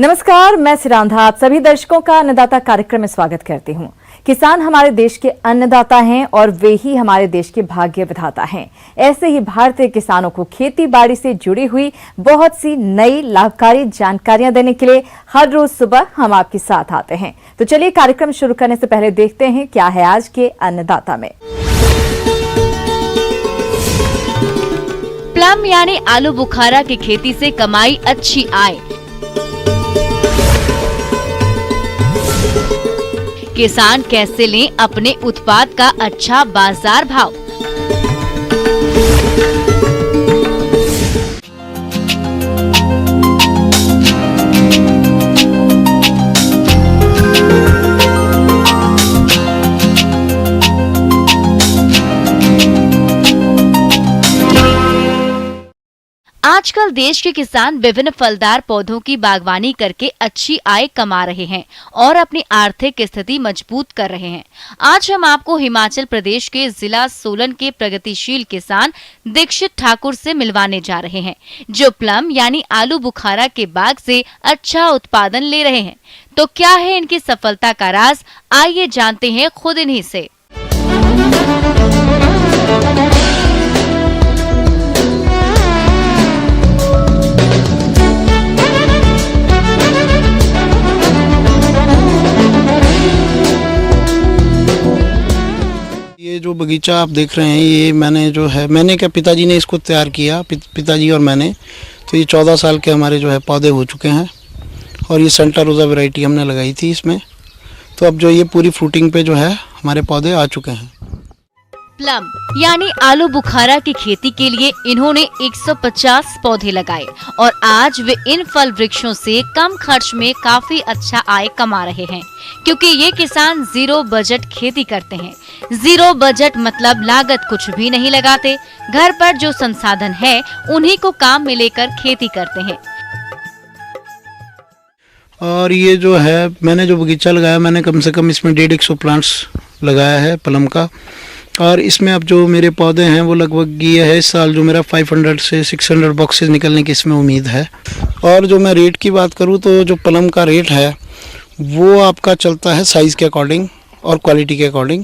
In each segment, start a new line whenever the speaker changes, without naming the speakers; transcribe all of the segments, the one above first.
नमस्कार, मैं सिरांधा आप सभी दर्शकों का अन्नदाता कार्यक्रम में स्वागत करती हूं। किसान हमारे देश के अन्नदाता हैं और वे ही हमारे देश के भाग्य विधाता हैं। ऐसे ही भारतीय किसानों को खेती बाड़ी से जुड़ी हुई बहुत सी नई लाभकारी जानकारियां देने के लिए हर रोज सुबह हम आपके साथ आते हैं। तो चलिए कार्यक्रम शुरू करने से पहले देखते हैं क्या है आज के अन्नदाता में।
प्लम यानी आलू बुखारा की खेती से कमाई अच्छी आय। किसान कैसे लें अपने उत्पाद का अच्छा बाजार भाव। आजकल देश के किसान विभिन्न फलदार पौधों की बागवानी करके अच्छी आय कमा रहे हैं और अपनी आर्थिक स्थिति मजबूत कर रहे हैं। आज हम आपको हिमाचल प्रदेश के जिला सोलन के प्रगतिशील किसान दीक्षित ठाकुर से मिलवाने जा रहे हैं, जो प्लम यानी आलू बुखारा के बाग से अच्छा उत्पादन ले रहे हैं। तो क्या है इनकी सफलता का राज, आइए जानते हैं खुद इन्हीं से।
ये जो बगीचा आप देख रहे हैं, ये मैंने क्या पिताजी ने इसको तैयार किया, पिताजी और मैंने। तो ये 14 साल के हमारे जो है पौधे हो चुके हैं और ये सेंटा रोज़ा वैरायटी हमने लगाई थी इसमें। तो अब जो ये पूरी फ्रूटिंग पे जो है हमारे पौधे आ चुके हैं।
प्लम यानी आलू बुखारा की खेती के लिए इन्होंने 150 पौधे लगाए और आज वे इन फल वृक्षों से कम खर्च में काफी अच्छा आय कमा रहे हैं, क्योंकि ये किसान जीरो बजट खेती करते हैं। जीरो बजट मतलब लागत कुछ भी नहीं लगाते, घर पर जो संसाधन है उन्हीं को काम में लेकर खेती करते हैं।
और ये जो है मैंने जो बगीचा लगाया, मैंने कम से कम इसमें 150 प्लांट्स लगाया है प्लम का। और इसमें अब जो मेरे पौधे हैं वो लगभग ये है, इस साल जो मेरा 500 से 600 बॉक्सेस निकलने की इसमें उम्मीद है। और जो मैं रेट की बात करूँ तो जो प्लम का रेट है वो आपका चलता है साइज़ के अकॉर्डिंग और क्वालिटी के अकॉर्डिंग।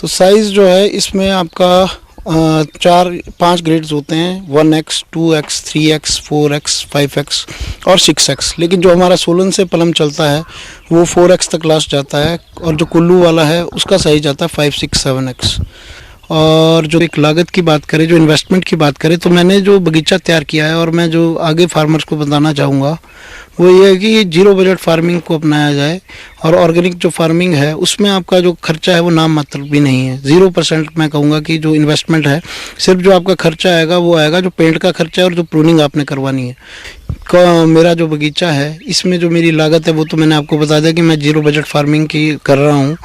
तो साइज़ जो है इसमें आपका 4-5 ग्रेड्स होते हैं, 1x, 2x, 3x, 4x, 5x और 6x। लेकिन जो हमारा सोलन से प्लम चलता है वो 4x तक लास्ट जाता है और जो कुल्लू वाला है उसका साइज जाता है 5, 6, 7x। और जो एक लागत की बात करें, जो इन्वेस्टमेंट की बात करें, तो मैंने जो बगीचा तैयार किया है और मैं जो आगे फार्मर्स को बताना चाहूँगा वो ये है कि जीरो बजट फार्मिंग को अपनाया जाए। और ऑर्गेनिक जो फार्मिंग है उसमें आपका जो खर्चा है वो नाम मात्र भी नहीं है, 0% मैं कहूँगा कि जो इन्वेस्टमेंट है, सिर्फ जो आपका खर्चा आएगा वो आएगा जो पेंट का खर्चा है और जो प्रूनिंग आपने करवानी है। मेरा जो बगीचा है इसमें जो मेरी लागत है वो तो मैंने आपको बता दिया कि मैं जीरो बजट फार्मिंग की कर रहा हूँ,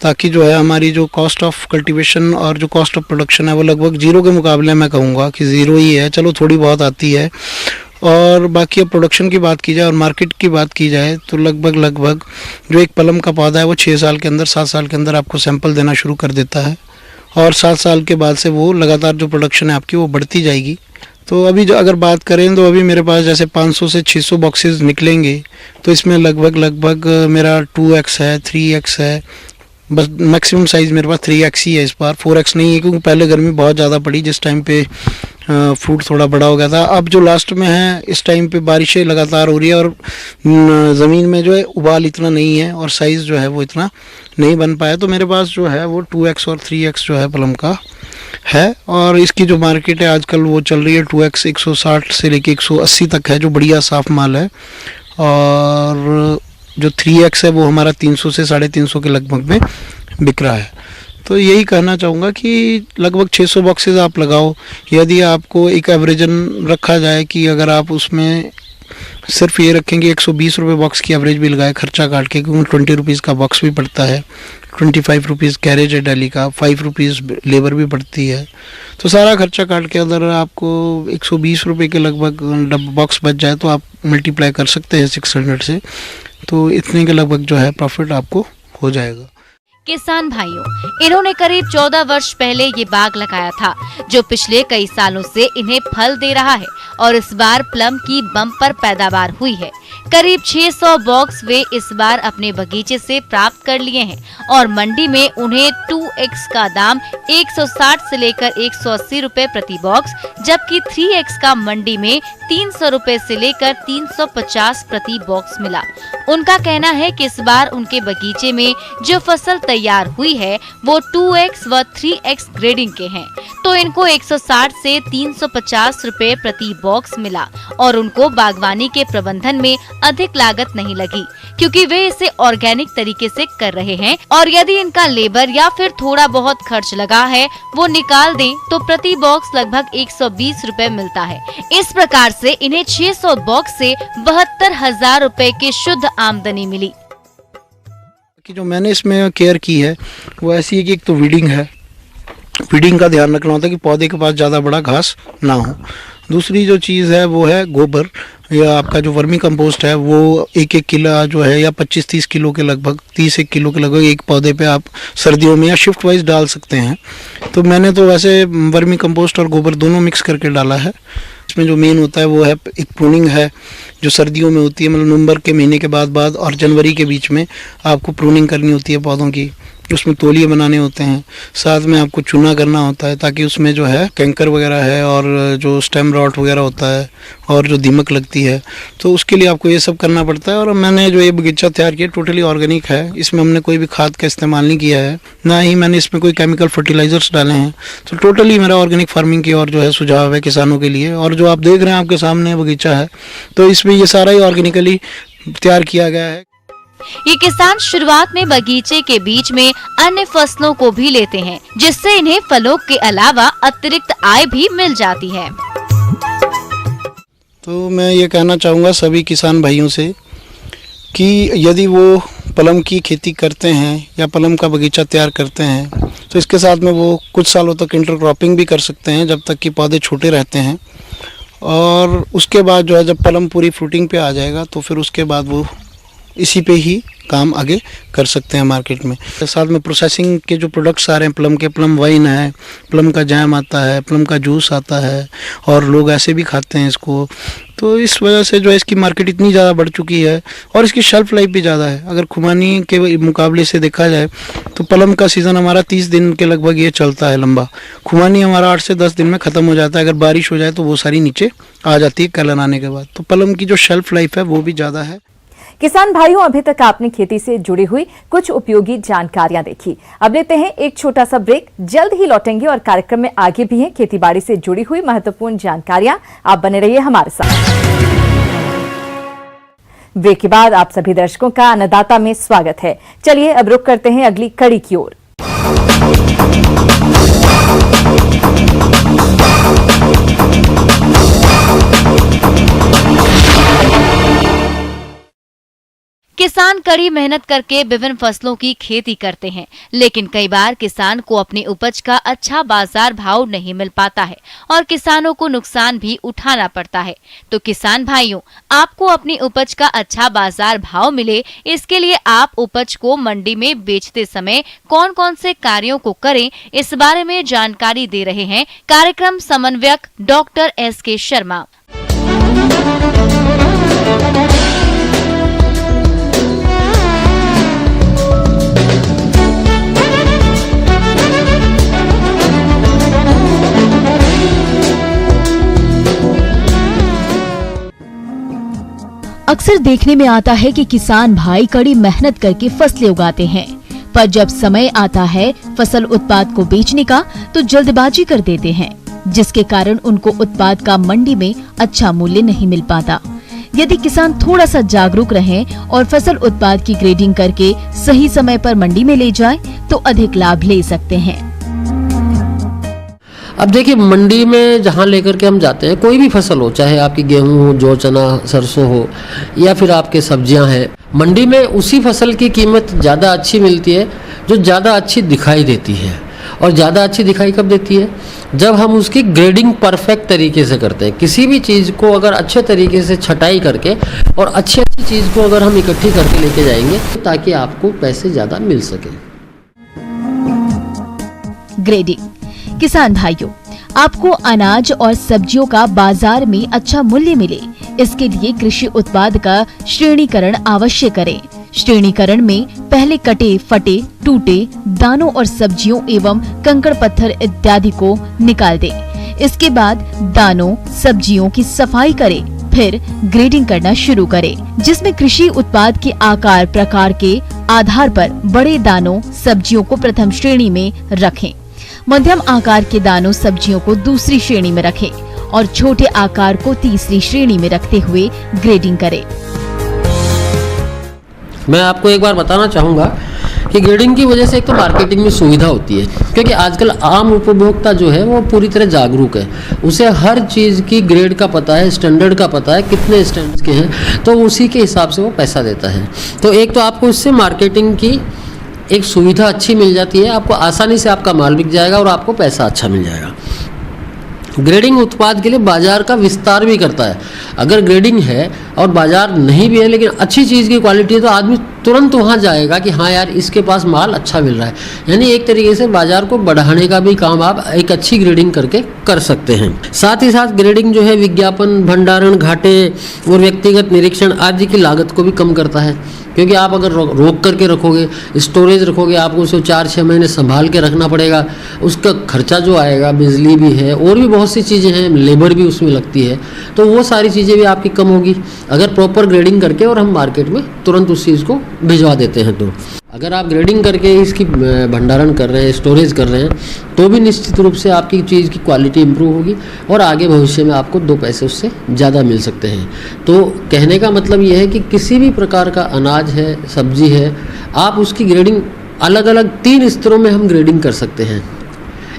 ताकि जो है हमारी जो कॉस्ट ऑफ कल्टीवेशन और जो कॉस्ट ऑफ प्रोडक्शन है वो लगभग जीरो के मुकाबले मैं कहूँगा कि ज़ीरो ही है। चलो थोड़ी बहुत आती है। और बाकी अब प्रोडक्शन की बात की जाए और मार्केट की बात की जाए तो लगभग जो एक प्लम का पौधा है वो 6 साल के अंदर, 7 साल के अंदर आपको सैंपल देना शुरू कर देता है और 7 साल के बाद से वो लगातार जो प्रोडक्शन है आपकी वो बढ़ती जाएगी। तो अभी जो अगर बात करें तो अभी मेरे पास जैसे 500 से 600 बॉक्सेस निकलेंगे, तो इसमें लगभग मेरा 2x है, 3x है, बस मैक्सिमम साइज़ मेरे पास 3x ही है इस बार, 4x नहीं है, क्योंकि पहले गर्मी बहुत ज़्यादा पड़ी जिस टाइम पे फ्रूट थोड़ा बड़ा हो गया था। अब जो लास्ट में है इस टाइम पे बारिशें लगातार हो रही है और ज़मीन में जो है उबाल इतना नहीं है और साइज़ जो है वो इतना नहीं बन पाया। तो मेरे पास जो है वो 2x और 3x जो है प्लम का है। और इसकी जो मार्केट है आजकल वो चल रही है 2x 160 से लेके 180 तक है, जो बढ़िया साफ माल है। और जो 3x है वो हमारा 300 से 350 के लगभग में बिक रहा है। तो यही कहना चाहूँगा कि लगभग 600 बॉक्सेस आप लगाओ। यदि आपको एक एवरेजन रखा जाए कि अगर आप उसमें सिर्फ ये रखेंगे 120 रुपये बॉक्स की एवरेज भी लगाए खर्चा काट के, क्योंकि 20 रुपीज़ का बॉक्स भी पड़ता है, 25 रुपीज़ कैरेज है डेली का, 5 रुपीज़ लेबर भी पड़ती है। तो सारा खर्चा काट के अगर आपको 120 रुपये के लगभग बॉक्स बच जाए तो आप मल्टीप्लाई कर सकते हैं 600 से, तो इतने के लगभग जो है प्रॉफिट आपको हो जाएगा।
किसान भाइयों, इन्होंने करीब 14 वर्ष पहले ये बाग लगाया था, जो पिछले कई सालों से इन्हें फल दे रहा है और इस बार प्लम की बम्पर पैदावार हुई है। करीब 600 बॉक्स वे इस बार अपने बगीचे से प्राप्त कर लिए हैं और मंडी में उन्हें 2x का दाम 160 से लेकर 180 रुपए प्रति बॉक्स, जबकि 3x का मंडी में 300 रुपए से लेकर 350 प्रति बॉक्स मिला। उनका कहना है कि इस बार उनके बगीचे में जो फसल तैयार हुई है वो 2x व 3x ग्रेडिंग के हैं, तो इनको 160 से 350 रुपए प्रति बॉक्स मिला और उनको बागवानी के प्रबंधन में अधिक लागत नहीं लगी, क्योंकि वे इसे ऑर्गेनिक तरीके से कर रहे हैं और यदि इनका लेबर या फिर थोड़ा बहुत खर्च लगा है वो निकाल दें तो प्रति बॉक्स लगभग 120 रुपए मिलता है। इस प्रकार से इन्हें 600 बॉक्स से 72,000 रुपए की शुद्ध आमदनी मिली।
कि जो मैंने इसमें केयर की है वो ऐसी है कि एक तो वीडिंग है, वीडिंग का ध्यान रखना होता है कि पौधे के पास ज़्यादा बड़ा घास ना हो। दूसरी जो चीज़ है वो है गोबर या आपका जो वर्मी कंपोस्ट है, वो एक किलो जो है या 25-30 किलो के लगभग, 30 किलो के लगभग एक पौधे पे आप सर्दियों में या शिफ्ट वाइज डाल सकते हैं। तो मैंने तो वैसे वर्मी कंपोस्ट और गोबर दोनों मिक्स करके डाला है। इसमें जो मेन होता है वो है एक प्रूनिंग है जो सर्दियों में होती है, मतलब नवंबर के महीने के बाद और जनवरी के बीच में आपको प्रूनिंग करनी होती है पौधों की। उसमें तौलिए बनाने होते हैं, साथ में आपको चूना करना होता है ताकि उसमें जो है कैंकर वगैरह है और जो स्टेम रॉट वगैरह होता है और जो दीमक लगती है, तो उसके लिए आपको ये सब करना पड़ता है। और मैंने जो ये बगीचा तैयार किया टोटली ऑर्गेनिक है, इसमें हमने कोई भी खाद का इस्तेमाल नहीं किया है, ना ही मैंने इसमें कोई केमिकल फर्टिलाइजर्स डाले हैं। तो टोटली मेरा ऑर्गेनिक फार्मिंग की और जो है सुझाव है किसानों के लिए। और जो आप देख रहे हैं आपके सामने बगीचा है तो इसमें ये सारा ही ऑर्गेनिकली तैयार किया गया है।
ये किसान शुरुआत में बगीचे के बीच में अन्य फसलों को भी लेते हैं, जिससे इन्हें फलों के अलावा अतिरिक्त आय भी मिल जाती है।
तो मैं ये कहना चाहूँगा सभी किसान भाइयों से कि यदि वो पलम की खेती करते हैं या पलम का बगीचा तैयार करते हैं तो इसके साथ में वो कुछ सालों तक इंटरक्रॉपिंग भी कर सकते हैं जब तक कि पौधे छोटे रहते हैं। और उसके बाद जो है जब पलम पूरी फ्रूटिंग पे आ जाएगा तो फिर उसके बाद वो इसी पे ही काम आगे कर सकते हैं मार्केट में। साथ में प्रोसेसिंग के जो प्रोडक्ट्स आ रहे हैं प्लम के, प्लम वाइन है, प्लम का जैम आता है, प्लम का जूस आता है और लोग ऐसे भी खाते हैं इसको। तो इस वजह से जो है इसकी मार्केट इतनी ज़्यादा बढ़ चुकी है और इसकी शेल्फ लाइफ भी ज़्यादा है। अगर खुमानी के मुकाबले से देखा जाए तो पलम का सीज़न हमारा 30 दिन के लगभग ये चलता है लंबा। खुमानी हमारा 8 से 10 दिन में ख़त्म हो जाता है। अगर बारिश हो जाए तो वो सारी नीचे आ जाती है कलन आने के बाद। तो पलम की जो शेल्फ लाइफ है वो भी ज़्यादा है।
किसान भाइयों, अभी तक आपने खेती से जुड़ी हुई कुछ उपयोगी जानकारियां देखी। अब लेते हैं एक छोटा सा ब्रेक, जल्द ही लौटेंगे और कार्यक्रम में आगे भी हैं खेतीबाड़ी से जुड़ी हुई महत्वपूर्ण जानकारियां। आप बने रहिए हमारे साथ। ब्रेक के बाद आप सभी दर्शकों का अन्नदाता में स्वागत है। चलिए अब रुक करते हैं अगली कड़ी की ओर।
किसान कड़ी मेहनत करके विभिन्न फसलों की खेती करते हैं, लेकिन कई बार किसान को अपनी उपज का अच्छा बाजार भाव नहीं मिल पाता है और किसानों को नुकसान भी उठाना पड़ता है। तो किसान भाइयों, आपको अपनी उपज का अच्छा बाजार भाव मिले, इसके लिए आप उपज को मंडी में बेचते समय कौन कौन से कार्यों को करें, इस बारे में जानकारी दे रहे हैं कार्यक्रम समन्वयक डॉक्टर SK शर्मा।
अक्सर देखने में आता है कि किसान भाई कड़ी मेहनत करके फसलें उगाते हैं, पर जब समय आता है फसल उत्पाद को बेचने का तो जल्दबाजी कर देते हैं, जिसके कारण उनको उत्पाद का मंडी में अच्छा मूल्य नहीं मिल पाता। यदि किसान थोड़ा सा जागरूक रहें और फसल उत्पाद की ग्रेडिंग करके सही समय पर मंडी में ले जाए तो अधिक लाभ ले सकते हैं।
अब देखिए, मंडी में जहाँ लेकर के हम जाते हैं, कोई भी फसल हो, चाहे आपकी गेहूं हो, जौ, चना, सरसों हो या फिर आपके सब्जियां हैं, मंडी में उसी फसल की कीमत ज़्यादा अच्छी मिलती है जो ज़्यादा अच्छी दिखाई देती है। और ज़्यादा अच्छी दिखाई कब देती है? जब हम उसकी ग्रेडिंग परफेक्ट तरीके से करते हैं। किसी भी चीज़ को अगर अच्छे तरीके से छटाई करके और अच्छी चीज़ को अगर हम इकट्ठी करके लेके जाएंगे ताकि आपको पैसे ज़्यादा मिल सके।
ग्रेडिंग। किसान भाइयों, आपको अनाज और सब्जियों का बाजार में अच्छा मूल्य मिले, इसके लिए कृषि उत्पाद का श्रेणीकरण अवश्य करें। श्रेणीकरण में पहले कटे, फटे, टूटे दानों और सब्जियों एवं कंकड़ पत्थर इत्यादि को निकाल दें। इसके बाद दानों, सब्जियों की सफाई करें, फिर ग्रेडिंग करना शुरू करें, जिसमें कृषि उत्पाद के आकार प्रकार के आधार पर बड़े दानों, सब्जियों को प्रथम श्रेणी में रखें, मध्यम आकार के दानों, सब्जियों को दूसरी श्रेणी में रखें और छोटे आकार को तीसरी श्रेणी में रखते हुए ग्रेडिंग करें।
मैं आपको एक बार बताना चाहूँगा कि ग्रेडिंग की वजह से एक तो मार्केटिंग में सुविधा होती है, क्योंकि आजकल आम उपभोक्ता जो है वो पूरी तरह जागरूक है, उसे हर चीज़ की ग्रेड का पता है, स्टैंडर्ड का पता है, कितने स्टैंडर्ड्स के हैं, तो उसी के हिसाब से वो पैसा देता है। तो एक तो आपको इससे मार्केटिंग की एक सुविधा अच्छी मिल जाती है, आपको आसानी से आपका माल बिक जाएगा और आपको पैसा अच्छा मिल जाएगा। ग्रेडिंग उत्पाद के लिए बाजार का विस्तार भी करता है। अगर ग्रेडिंग है और बाजार नहीं भी है लेकिन अच्छी चीज़ की क्वालिटी है तो आदमी तुरंत वहाँ जाएगा कि हाँ यार इसके पास माल अच्छा मिल रहा है। यानी एक तरीके से बाजार को बढ़ाने का भी काम आप एक अच्छी ग्रेडिंग करके कर सकते हैं। साथ ही साथ ग्रेडिंग जो है विज्ञापन, भंडारण, घाटे और व्यक्तिगत निरीक्षण आदि की लागत को भी कम करता है, क्योंकि आप अगर रोक करके रखोगे, स्टोरेज रखोगे, आपको उसे 4-6 महीने संभाल के रखना पड़ेगा, उसका खर्चा जो आएगा, बिजली भी है और भी बहुत सी चीज़ें हैं, लेबर भी उसमें लगती है, तो वो सारी चीज़ें भी आपकी कम होगी अगर प्रॉपर ग्रेडिंग करके और हम मार्केट में तुरंत उस चीज़ को भिजवा देते हैं। तो अगर आप ग्रेडिंग करके इसकी भंडारण कर रहे हैं, स्टोरेज कर रहे हैं, तो भी निश्चित रूप से आपकी चीज़ की क्वालिटी इंप्रूव होगी और आगे भविष्य में आपको 2 पैसे उससे ज़्यादा मिल सकते हैं। तो कहने का मतलब ये है कि किसी भी प्रकार का अनाज है, सब्जी है, आप उसकी ग्रेडिंग अलग अलग 3 स्तरों में हम ग्रेडिंग कर सकते हैं।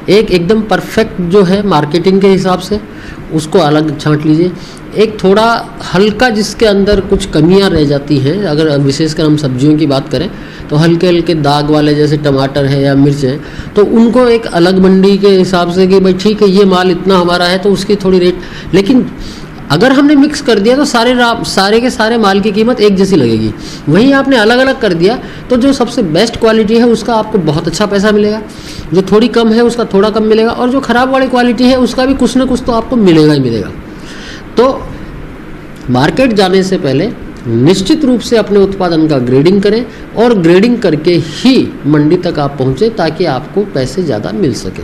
एक एकदम परफेक्ट जो है मार्केटिंग के हिसाब से, उसको अलग छांट लीजिए। एक थोड़ा हल्का जिसके अंदर कुछ कमियां रह जाती हैं, अगर विशेषकर हम सब्जियों की बात करें तो हल्के हल्के दाग वाले जैसे टमाटर है या मिर्च है, तो उनको एक अलग मंडी के हिसाब से कि भाई ठीक है ये माल इतना हमारा है तो उसकी थोड़ी रेट, लेकिन अगर हमने मिक्स कर दिया तो सारे के सारे माल की कीमत एक जैसी लगेगी। वहीं आपने अलग अलग कर दिया तो जो सबसे बेस्ट क्वालिटी है उसका आपको बहुत अच्छा पैसा मिलेगा, जो थोड़ी कम है उसका थोड़ा कम मिलेगा और जो ख़राब वाली क्वालिटी है उसका भी कुछ ना कुछ तो आपको मिलेगा ही मिलेगा। तो मार्केट जाने से पहले निश्चित रूप से अपने उत्पादन का ग्रेडिंग करें और ग्रेडिंग करके ही मंडी तक आप पहुँचे ताकि आपको पैसे ज़्यादा मिल सकें।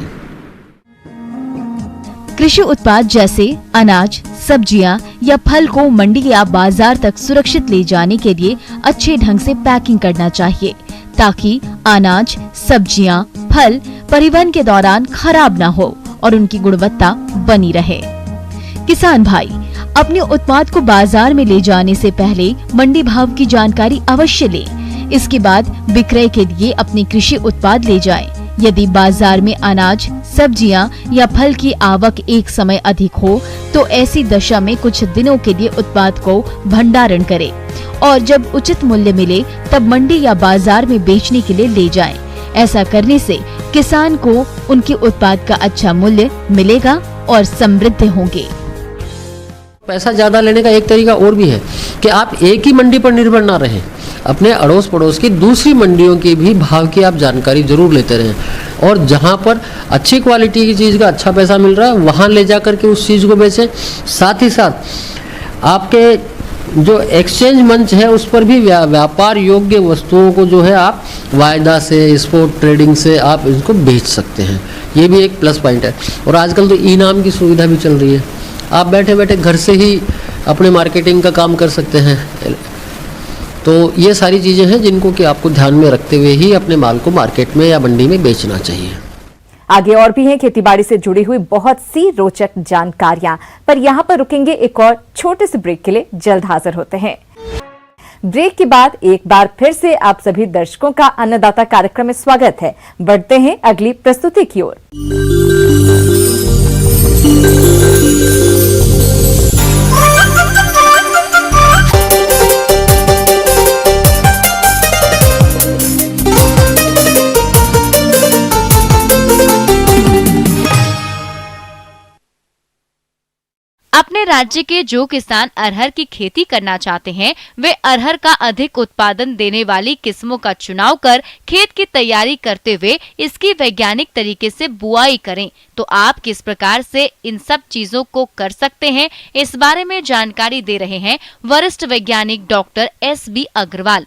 कृषि उत्पाद जैसे अनाज, सब्जियां या फल को मंडी या बाजार तक सुरक्षित ले जाने के लिए अच्छे ढंग से पैकिंग करना चाहिए ताकि अनाज, सब्जियां, फल परिवहन के दौरान खराब ना हो और उनकी गुणवत्ता बनी रहे। किसान भाई अपने उत्पाद को बाजार में ले जाने से पहले मंडी भाव की जानकारी अवश्य लें। इसके बाद विक्रय के लिए अपने कृषि उत्पाद ले जाएं। यदि बाजार में अनाज, सब्जियां या फल की आवक एक समय अधिक हो तो ऐसी दशा में कुछ दिनों के लिए उत्पाद को भंडारण करें और जब उचित मूल्य मिले तब मंडी या बाजार में बेचने के लिए ले जाएं। ऐसा करने से किसान को उनके उत्पाद का अच्छा मूल्य मिलेगा और समृद्ध होंगे।
पैसा ज़्यादा लेने का एक तरीका और भी है कि आप एक ही मंडी पर निर्भर ना रहें, अपने अड़ोस पड़ोस की दूसरी मंडियों की भी भाव की आप जानकारी जरूर लेते रहें और जहां पर अच्छी क्वालिटी की चीज़ का अच्छा पैसा मिल रहा है वहां ले जा करके उस चीज़ को बेचें। साथ ही साथ आपके जो एक्सचेंज मंच है उस पर भी व्यापार योग्य वस्तुओं को जो है आप वायदा से, स्पॉट ट्रेडिंग से आप इनको बेच सकते हैं। ये भी एक प्लस पॉइंट है। और आजकल तो इनाम की सुविधा भी चल रही है, आप बैठे बैठे घर से ही अपने मार्केटिंग का काम कर सकते हैं। तो ये सारी चीज़ें हैं जिनको कि आपको ध्यान में रखते हुए ही अपने माल को मार्केट में या मंडी में बेचना चाहिए।
आगे और भी हैं खेतीबाड़ी से जुड़ी हुई बहुत सी रोचक जानकारियां, पर यहाँ पर रुकेंगे एक और छोटे से ब्रेक के लिए। जल्द हाजिर होते हैं। ब्रेक के बाद एक बार फिर से आप सभी दर्शकों का अन्नदाता कार्यक्रम में स्वागत है। बढ़ते हैं अगली प्रस्तुति की ओर।
अपने राज्य के जो किसान अरहर की खेती करना चाहते हैं, वे अरहर का अधिक उत्पादन देने वाली किस्मों का चुनाव कर खेत की तैयारी करते हुए इसकी वैज्ञानिक तरीके से बुआई करें। तो आप किस प्रकार से इन सब चीजों को कर सकते हैं, इस बारे में जानकारी दे रहे हैं वरिष्ठ वैज्ञानिक डॉक्टर SB अग्रवाल।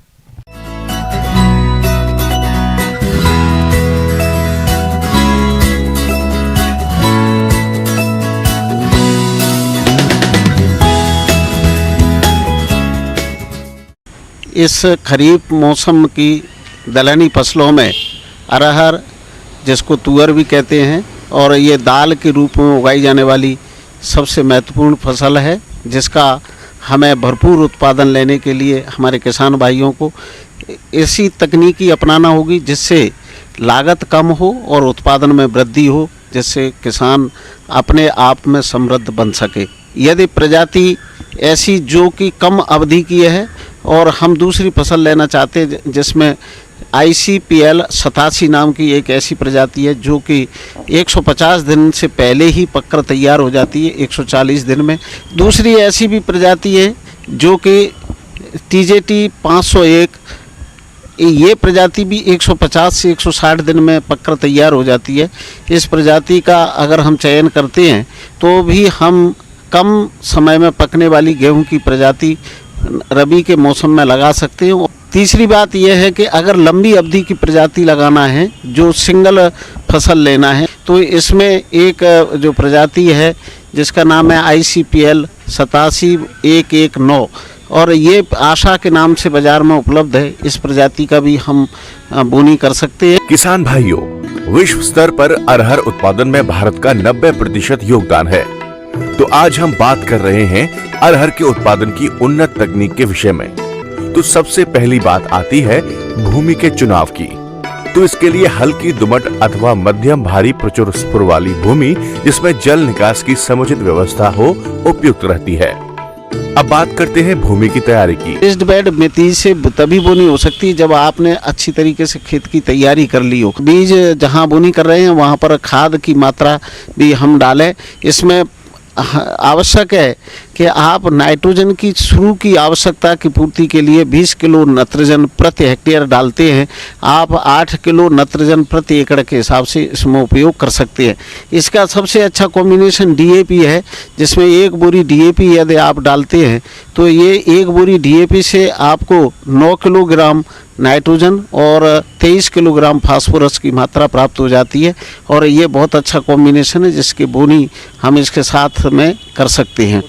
इस खरीफ मौसम की दलहनी फसलों में अरहर, जिसको तुअर भी कहते हैं, और ये दाल के रूप में उगाई जाने वाली सबसे महत्वपूर्ण फसल है, जिसका हमें भरपूर उत्पादन लेने के लिए हमारे किसान भाइयों को ऐसी तकनीकी अपनाना होगी जिससे लागत कम हो और उत्पादन में वृद्धि हो, जिससे किसान अपने आप में समृद्ध बन सके। यदि प्रजाति ऐसी जो कि कम अवधि की है और हम दूसरी फसल लेना चाहते हैं जिसमें ICPL 87 नाम की एक ऐसी प्रजाति है जो कि 150 दिन से पहले ही पककर तैयार हो जाती है, 140 दिन में। दूसरी ऐसी भी प्रजाति है जो कि TJT 501, ये प्रजाति भी 150 से 160 दिन में पककर तैयार हो जाती है। इस प्रजाति का अगर हम चयन करते हैं तो भी हम कम समय में पकने वाली गेहूं की प्रजाति रबी के मौसम में लगा सकते हैं। तीसरी बात यह है कि अगर लंबी अवधि की प्रजाति लगाना है, जो सिंगल फसल लेना है, तो इसमें एक जो प्रजाति है जिसका नाम है ICPL 87-119 और ये आशा के नाम से बाजार में उपलब्ध है। इस प्रजाति का भी हम बोनी कर सकते हैं।
किसान भाइयों, विश्व स्तर पर अरहर उत्पादन में भारत का 90% योगदान है। तो आज हम बात कर रहे हैं अरहर के उत्पादन की उन्नत तकनीक के विषय में। तो सबसे पहली बात आती है भूमि के चुनाव की। तो इसके लिए हल्की दोमट अथवा मध्यम भारी प्रचुर स्फुर वाली भूमि जिसमें जल निकास की समुचित व्यवस्था हो उपयुक्त रहती है। अब बात करते हैं भूमि की तैयारी की।
रेज्ड बेड में बीज से तभी बोनी हो सकती है जब आपने अच्छी तरीके से खेत की तैयारी कर ली हो। बीज जहां बोनी कर रहे हैं वहां पर खाद की मात्रा भी हम डालें। इसमें आवश्यक है कि आप नाइट्रोजन की शुरू की आवश्यकता की पूर्ति के लिए 20 किलो नाइट्रोजन प्रति हेक्टेयर डालते हैं। आप 8 किलो नाइट्रोजन प्रति एकड़ के हिसाब से इसमें उपयोग कर सकते हैं। इसका सबसे अच्छा कॉम्बिनेशन DAP है, जिसमें 1 बोरी DAP यदि आप डालते हैं तो ये 1 बोरी DAP से आपको 9 किलोग्राम नाइट्रोजन और 23 किलोग्राम फास्फोरस की मात्रा प्राप्त हो जाती है और ये बहुत अच्छा कॉम्बिनेशन है जिसकी बोनी हम इसके साथ में कर सकते हैं।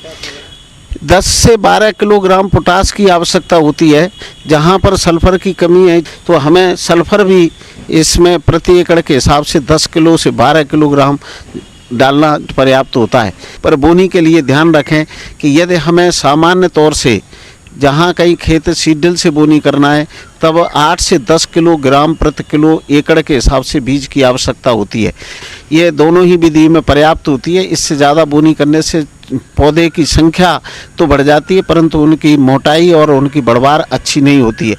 10 से 12 किलोग्राम पोटास की आवश्यकता होती है। जहाँ पर सल्फर की कमी है तो हमें सल्फर भी इसमें प्रति एकड़ के हिसाब से 10 किलो से 12 किलोग्राम डालना पर्याप्त होता है। पर बोनी के लिए ध्यान रखें कि यदि हमें सामान्य तौर से जहाँ कहीं खेत सीडल से बोनी करना है तब 8 से 10 किलोग्राम प्रति किलो एकड़ के हिसाब से बीज की आवश्यकता होती है। ये दोनों ही विधि में पर्याप्त होती है। इससे ज़्यादा बोनी करने से पौधे की संख्या तो बढ़ जाती है परंतु उनकी मोटाई और उनकी बढ़वार अच्छी नहीं होती है।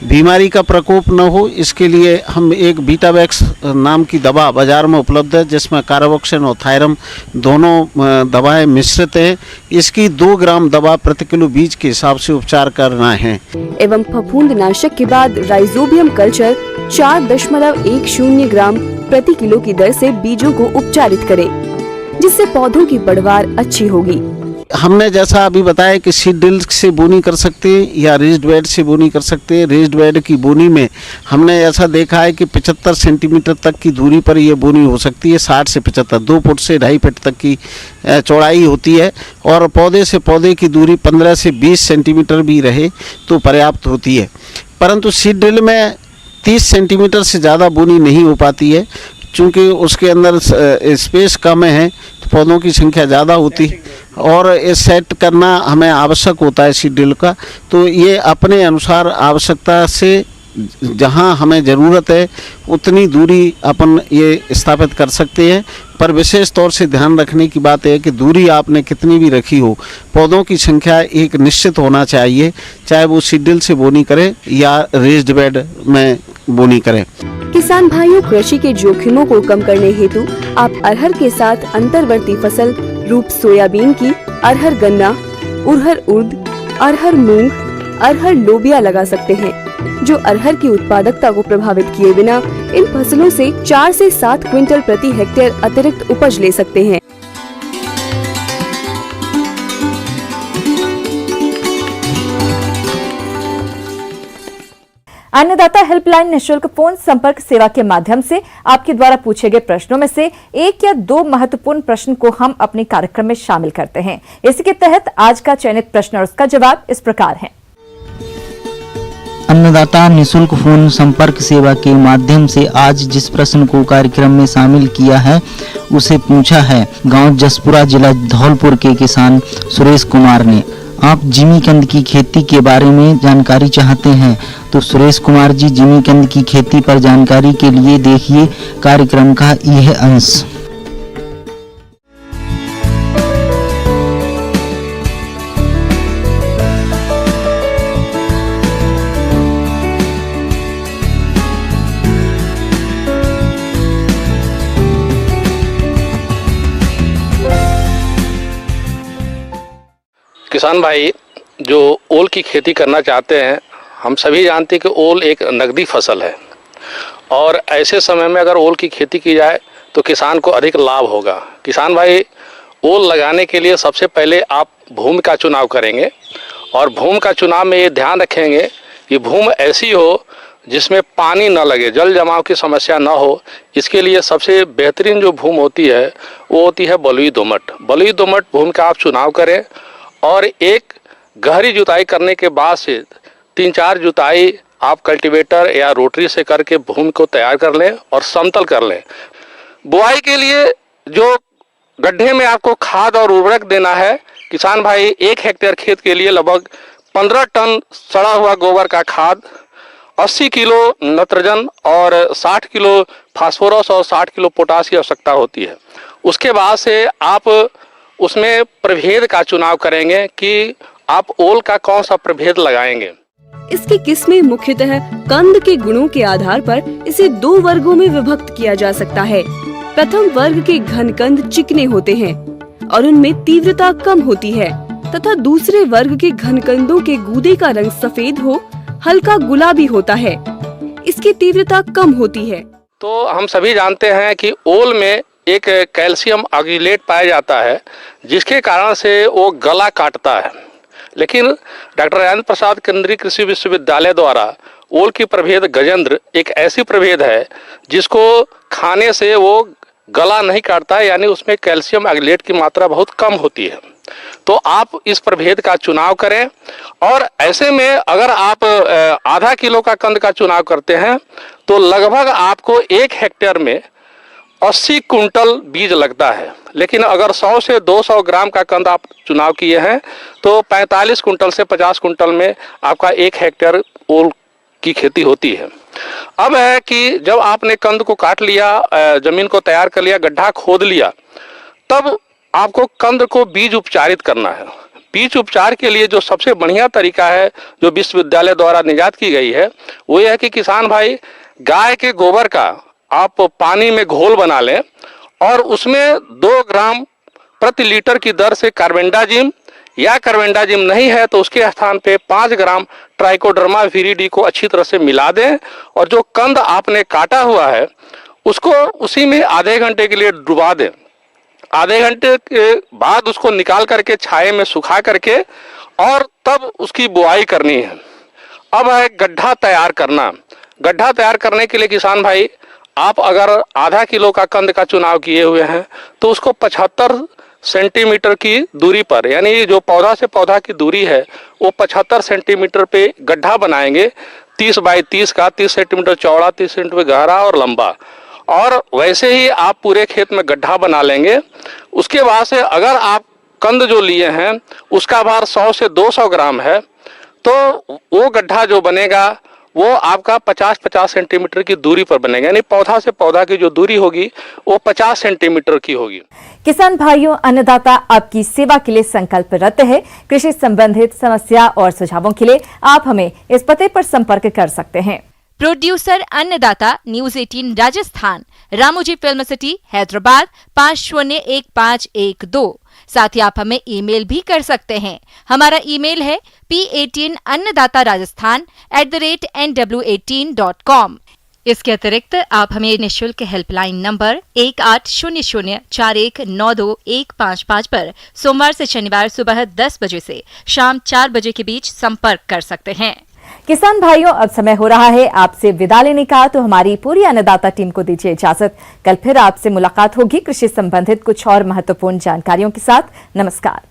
बीमारी का प्रकोप न हो इसके लिए हम एक बीटावैक्स नाम की दवा बाज़ार में उपलब्ध है जिसमें कार्बोक्सिन और थायरम दोनों दवाएं मिश्रित हैं। इसकी 2 ग्राम दवा प्रति किलो बीज के हिसाब से उपचार करना है।
एवं फफूंदनाशक के बाद राइजोबियम कल्चर 4.10 ग्राम प्रति किलो की दर से बीजों को उपचारित करें, जिससे पौधों की बढ़वार अच्छी होगी।
हमने जैसा अभी बताया कि सीड ड्रिल से बोनी कर सकते हैं या रेज्ड बेड से बोनी कर सकते हैं। रेज्ड बेड की बोनी में हमने ऐसा देखा है कि 75 सेंटीमीटर तक की दूरी पर यह बोनी हो सकती है। 60 से 75, 2 फुट से 2.5 फुट तक की चौड़ाई होती है और पौधे से पौधे की दूरी 15 से 20 सेंटीमीटर भी रहे तो पर्याप्त होती है। परंतु सीड ड्रिल में 30 सेंटीमीटर से ज़्यादा बोनी नहीं हो पाती है चूँकि उसके अंदर स्पेस कम है तो पौधों की संख्या ज़्यादा होती है और ये सेट करना हमें आवश्यक होता है सीड ड्रिल का। तो ये अपने अनुसार आवश्यकता से जहाँ हमें ज़रूरत है उतनी दूरी अपन ये स्थापित कर सकते हैं। पर विशेष तौर से ध्यान रखने की बात है कि दूरी आपने कितनी भी रखी हो, पौधों की संख्या एक निश्चित होना चाहिए, चाहे वो सीड ड्रिल से बोनी करें या रेज्ड बेड में बोनी करें।
किसान भाइयों, कृषि के जोखिमों को कम करने हेतु आप अरहर के साथ अंतर्वर्ती फसल रूप सोयाबीन की अरहर गन्ना, उरहर उर्द, अरहर मूंग, अरहर लोबिया लगा सकते हैं, जो अरहर की उत्पादकता को प्रभावित किए बिना इन फसलों से 4 से 7 क्विंटल प्रति हेक्टेयर अतिरिक्त उपज ले सकते हैं।
अन्नदाता हेल्पलाइन निशुल्क फोन संपर्क सेवा के माध्यम से आपके द्वारा पूछे गए प्रश्नों में से 1 या 2 महत्वपूर्ण प्रश्न को हम अपने कार्यक्रम में शामिल करते हैं। इसी के तहत आज का चयनित प्रश्न और उसका जवाब इस प्रकार है।
अन्नदाता निशुल्क फोन संपर्क सेवा के माध्यम से आज जिस प्रश्न को कार्यक्रम में शामिल किया है उसे पूछा है गांव जसपुरा जिला धौलपुर के किसान सुरेश कुमार ने। आप जिमीकंद की खेती के बारे में जानकारी चाहते हैं तो सुरेश कुमार जी जिमीकंद की खेती पर जानकारी के लिए देखिए कार्यक्रम का यह अंश।
किसान भाई जो ओल की खेती करना चाहते हैं, हम सभी जानते हैं कि ओल एक नकदी फसल है और ऐसे समय में अगर ओल की खेती की जाए तो किसान को अधिक लाभ होगा। किसान भाई ओल लगाने के लिए सबसे पहले आप भूमि का चुनाव करेंगे और भूमि का चुनाव में ये ध्यान रखेंगे कि भूमि ऐसी हो जिसमें पानी न लगे, जल जमाव की समस्या न हो। इसके लिए सबसे बेहतरीन जो भूमि होती है वो होती है बलुई दोमट। बलुई दोमट भूमि का आप चुनाव करें और एक गहरी जुताई करने के बाद से 3-4 जुताई आप कल्टीवेटर या रोटरी से करके भूमि को तैयार कर लें और समतल कर लें। बुआई के लिए जो गड्ढे में आपको खाद और उर्वरक देना है किसान भाई, 1 हेक्टेयर खेत के लिए लगभग 15 टन सड़ा हुआ गोबर का खाद, 80 किलो नाइट्रोजन और 60 किलो फास्फोरस और 60 किलो पोटास की आवश्यकता होती है। उसके बाद से आप उसमें प्रभेद का चुनाव करेंगे कि आप ओल का कौन सा प्रभेद लगाएंगे।
इसकी किस्में मुख्यतः कंद के गुणों के आधार पर इसे 2 वर्गों में विभक्त किया जा सकता है। प्रथम वर्ग के घन कंद चिकने होते हैं और उनमें तीव्रता कम होती है तथा दूसरे वर्ग के घन कंदों के गूदे का रंग सफेद हो हल्का गुलाबी होता है। इसकी तीव्रता कम होती है।
तो हम सभी जानते हैं कि ओल में एक कैल्शियम ऑक्जेलेट पाया जाता है जिसके कारण से वो गला काटता है, लेकिन डॉक्टर राजेंद्र प्रसाद केंद्रीय कृषि विश्वविद्यालय द्वारा ओल की प्रभेद गजेंद्र एक ऐसी प्रभेद है जिसको खाने से वो गला नहीं काटता है, यानी उसमें कैल्शियम ऑक्जेलेट की मात्रा बहुत कम होती है। तो आप इस प्रभेद का चुनाव करें और ऐसे में अगर आप आधा किलो का कंद का चुनाव करते हैं तो लगभग आपको 1 हेक्टेयर में 80 कुंटल बीज लगता है। लेकिन अगर 100 से 200 ग्राम का कंद आप चुनाव किए हैं तो 45 कुंटल से 50 कुंटल में आपका 1 हेक्टेयर ओल की खेती होती है। अब है कि जब आपने कंद को काट लिया, जमीन को तैयार कर लिया, गड्ढा खोद लिया, तब आपको कंद को बीज उपचारित करना है। बीज उपचार के लिए जो सबसे बढ़िया तरीका है जो विश्वविद्यालय द्वारा निजात की गई है वो यह है कि किसान भाई गाय के गोबर का आप पानी में घोल बना लें और उसमें 2 ग्राम प्रति लीटर की दर से कार्बेंडाजिम या कार्बेंडाजिम नहीं है तो उसके स्थान पे 5 ग्राम ट्राइकोडर्मा विरिडी को अच्छी तरह से मिला दें और जो कंद आपने काटा हुआ है उसको उसी में आधे घंटे के लिए डुबा दें। आधे घंटे के बाद उसको निकाल करके छाये में सुखा करके और तब उसकी बुआई करनी है। अब है गड्ढा तैयार करना। गड्ढा तैयार करने के लिए किसान भाई आप अगर आधा किलो का कंद का चुनाव किए हुए हैं तो उसको 75 सेंटीमीटर की दूरी पर, यानी जो पौधा से पौधा की दूरी है वो 75 सेंटीमीटर पे गड्ढा बनाएंगे। 30 बाई 30 का, 30 सेंटीमीटर चौड़ा, 30 सेंटीमीटर गहरा और लंबा, और वैसे ही आप पूरे खेत में गड्ढा बना लेंगे। उसके बाद से अगर आप कंद जो लिए हैं उसका भार 100 से 200 ग्राम है तो वो गड्ढा जो बनेगा वो आपका 50-50 सेंटीमीटर की दूरी पर बनेगा, यानी पौधा से पौधा की जो दूरी होगी वो 50 सेंटीमीटर की होगी।
किसान भाइयों, अन्नदाता आपकी सेवा के लिए संकल्परत है। कृषि संबंधित समस्या और सुझावों के लिए आप हमें इस पते पर संपर्क कर सकते हैं।
प्रोड्यूसर अन्नदाता, news 18 Rajasthan, Ramoji film city, Hyderabad 501512। साथ ही आप हमें ईमेल भी कर सकते हैं। हमारा ईमेल है p18अन्नदाता-राजस्थान@nw18.com। इसके अतिरिक्त आप हमें निःशुल्क हेल्पलाइन नंबर 18004192-155 पर सोमवार से शनिवार सुबह 10 बजे से शाम 4 बजे के बीच संपर्क कर सकते हैं।
किसान भाइयों, अब समय हो रहा है आपसे विदा लेने का, तो हमारी पूरी अन्नदाता टीम को दीजिए इजाजत। कल फिर आपसे मुलाकात होगी कृषि संबंधित कुछ और महत्वपूर्ण जानकारियों के साथ। नमस्कार।